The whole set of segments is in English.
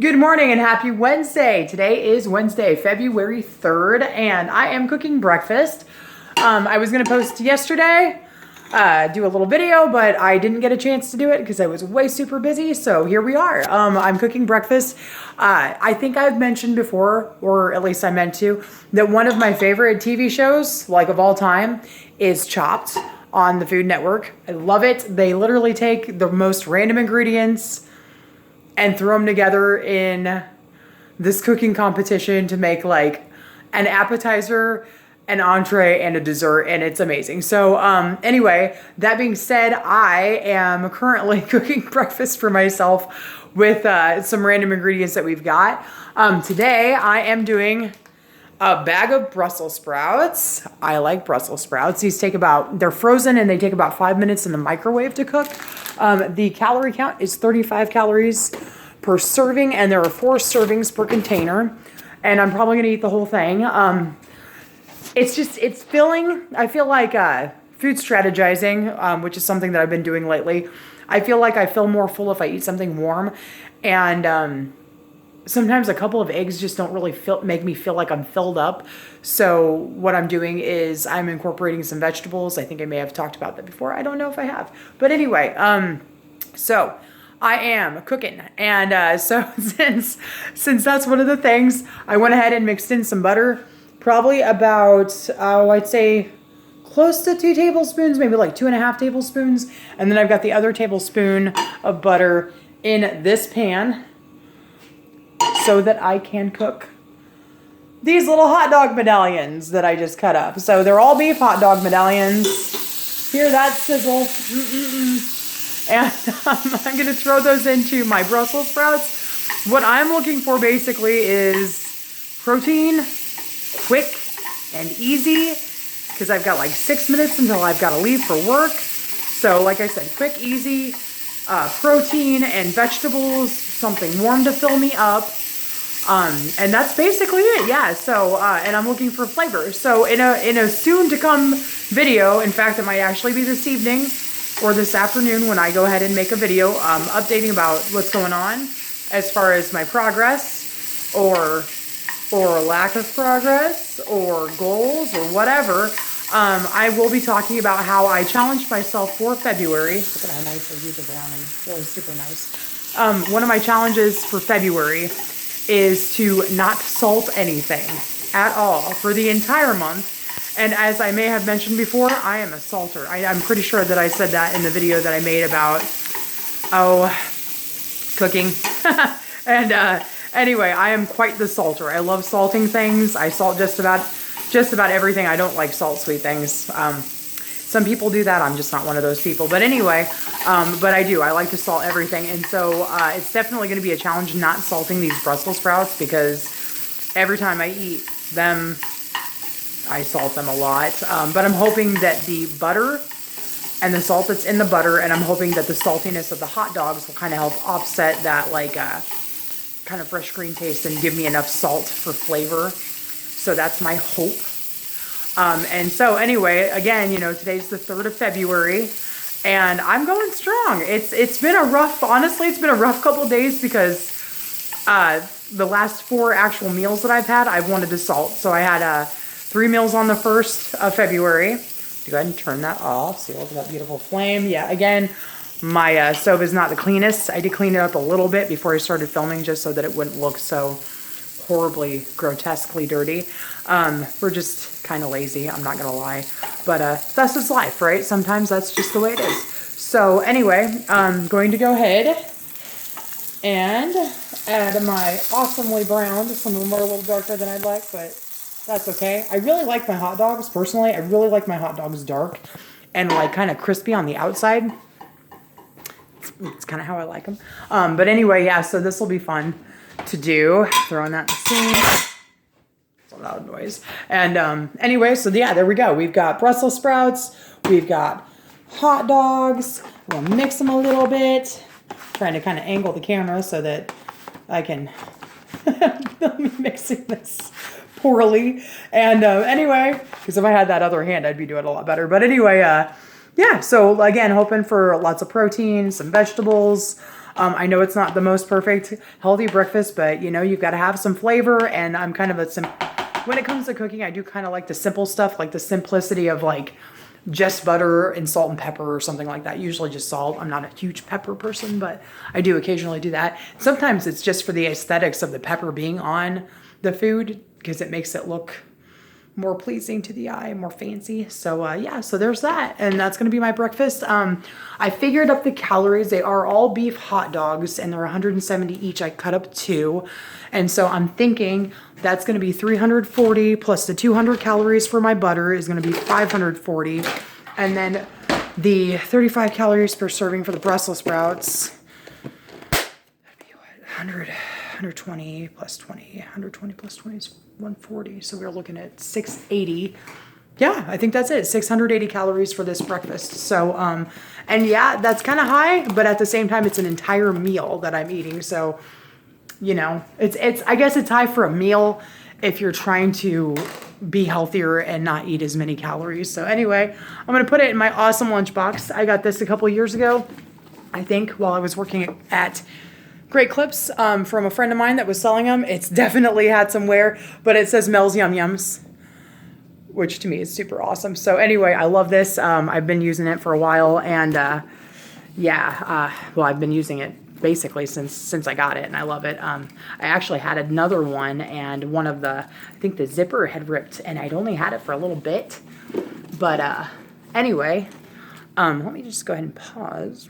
Good morning and happy Wednesday. Today is Wednesday, February 3rd, and I am cooking breakfast. I was going to post yesterday, do a little video, but I didn't get a chance to do it because I was way super busy. So here we are. I'm cooking breakfast. I think I've mentioned before, or at least I meant to, that one of my favorite TV shows, like of all time, is Chopped on the Food Network. I love it. They literally take the most random ingredients and throw them together in this cooking competition to make like an appetizer, an entree, and a dessert, and it's amazing. So anyway, that being said, I am currently cooking breakfast for myself with some random ingredients that we've got. Today I am doing a bag of Brussels sprouts. I like Brussels sprouts. They're frozen and they take about 5 minutes in the microwave to cook. The calorie count is 35 calories per serving, and there are 4 servings per container. And I'm probably gonna eat the whole thing. It's filling. I feel like food strategizing, which is something that I've been doing lately. I feel like I feel more full if I eat something warm. And sometimes a couple of eggs just don't really make me feel like I'm filled up. So what I'm doing is I'm incorporating some vegetables. I think I may have talked about that before. I don't know if I have. But anyway, so I am cooking. And so since that's one of the things, I went ahead and mixed in some butter. Probably about, I'd say close to 2 tablespoons, maybe like 2.5 tablespoons. And then I've got the other tablespoon of butter in this pan, so that I can cook these little hot dog medallions that I just cut up. So they're all beef hot dog medallions. Hear that sizzle? And I'm gonna throw those into my Brussels sprouts. What I'm looking for basically is protein, quick and easy, because I've got like 6 minutes until I've got to leave for work. So like I said, quick, easy, protein and vegetables, something warm to fill me up. And that's basically it. Yeah. So, and I'm looking for flavor. So in a soon to come video, in fact, it might actually be this evening or this afternoon when I go ahead and make a video, updating about what's going on as far as my progress or lack of progress or goals or whatever. I will be talking about how I challenged myself for February. Look at how nice these are browning. Really super nice. One of my challenges for February is to not salt anything at all for the entire month. And as I may have mentioned before, I am a salter. I'm pretty sure that I said that in the video that I made about, cooking. And anyway, I am quite the salter. I love salting things. I salt just about everything. I don't like salt sweet things. Some people do that. I'm just not one of those people. But anyway, but I do. I like to salt everything. And so it's definitely going to be a challenge not salting these Brussels sprouts, because every time I eat them, I salt them a lot. But I'm hoping that the butter and the salt that's in the butter, and I'm hoping that the saltiness of the hot dogs will kind of help offset that like kind of fresh green taste and give me enough salt for flavor. So that's my hope. And so anyway, again, today's the 3rd of February and I'm going strong. It's been a rough couple days because the last 4 actual meals that I've had, I've wanted to salt. So I had 3 meals on the 1st of February. Go ahead and turn that off. See, look at that beautiful flame. Yeah, again, my stove is not the cleanest. I did clean it up a little bit before I started filming, just so that it wouldn't look so horribly, grotesquely dirty. We're just kind of lazy, I'm not gonna lie. But that's just life, right? Sometimes that's just the way it is. So anyway, I'm going to go ahead and add my awesomely browned. Some of them are a little darker than I'd like, but that's okay. I really like my hot dogs, personally. I really like my hot dogs dark and like kind of crispy on the outside. It's kind of how I like them. But anyway, yeah, so this will be fun to do. Throwing that in the sink. It's a loud noise. And anyway, so yeah, there we go. We've got Brussels sprouts. We've got hot dogs. We'll mix them a little bit. Trying to kind of angle the camera so that I can film me mixing this poorly. And anyway, because if I had that other hand, I'd be doing a lot better. But anyway, yeah, so again, hoping for lots of protein, some vegetables, I know it's not the most perfect healthy breakfast, but you know, you've got to have some flavor, and I'm kind of when it comes to cooking, I do kind of like the simple stuff, like the simplicity of like just butter and salt and pepper or something like that. Usually just salt. I'm not a huge pepper person, but I do occasionally do that. Sometimes it's just for the aesthetics of the pepper being on the food because it makes it look more pleasing to the eye, more fancy. So yeah, so there's that. And that's going to be my breakfast. I figured up the calories. They are all beef hot dogs and they're 170 each. I cut up 2. And so I'm thinking that's going to be 340 plus the 200 calories for my butter is going to be 540. And then the 35 calories per serving for the Brussels sprouts, that'd be what, 120 plus 20, 120 plus 20 is 140. So we're looking at 680. Yeah, I think that's it. 680 calories for this breakfast. So, and yeah, that's kind of high, but at the same time, it's an entire meal that I'm eating. So, you know, I guess it's high for a meal if you're trying to be healthier and not eat as many calories. So anyway, I'm going to put it in my awesome lunchbox. I got this a couple years ago, I think, while I was working at Great Clips from a friend of mine that was selling them. It's definitely had some wear, but it says Mel's Yum Yums, which to me is super awesome. So anyway, I love this. I've been using it for a while, and well, I've been using it basically since I got it, and I love it. I actually had another one, and I think the zipper had ripped, and I'd only had it for a little bit. But anyway, let me just go ahead and pause.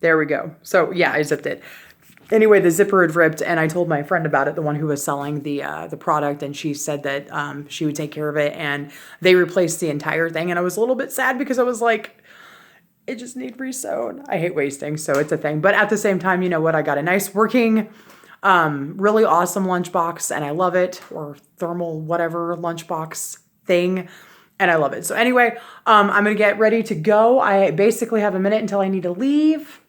There we go. So yeah, I zipped it. Anyway, the zipper had ripped, and I told my friend about it, the one who was selling the product, and she said that she would take care of it, and they replaced the entire thing. And I was a little bit sad because I was like, it just needs re-sewn. I hate wasting, so it's a thing. But at the same time, you know what? I got a nice working, really awesome lunchbox, and I love it, or thermal whatever lunchbox thing, and I love it. So anyway, I'm going to get ready to go. I basically have a minute until I need to leave.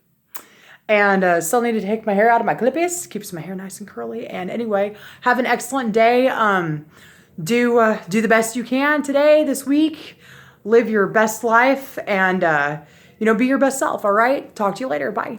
And still need to take my hair out of my clippies. Keeps my hair nice and curly. And anyway, have an excellent day. Do the best you can today, this week. Live your best life and, be your best self, all right? Talk to you later. Bye.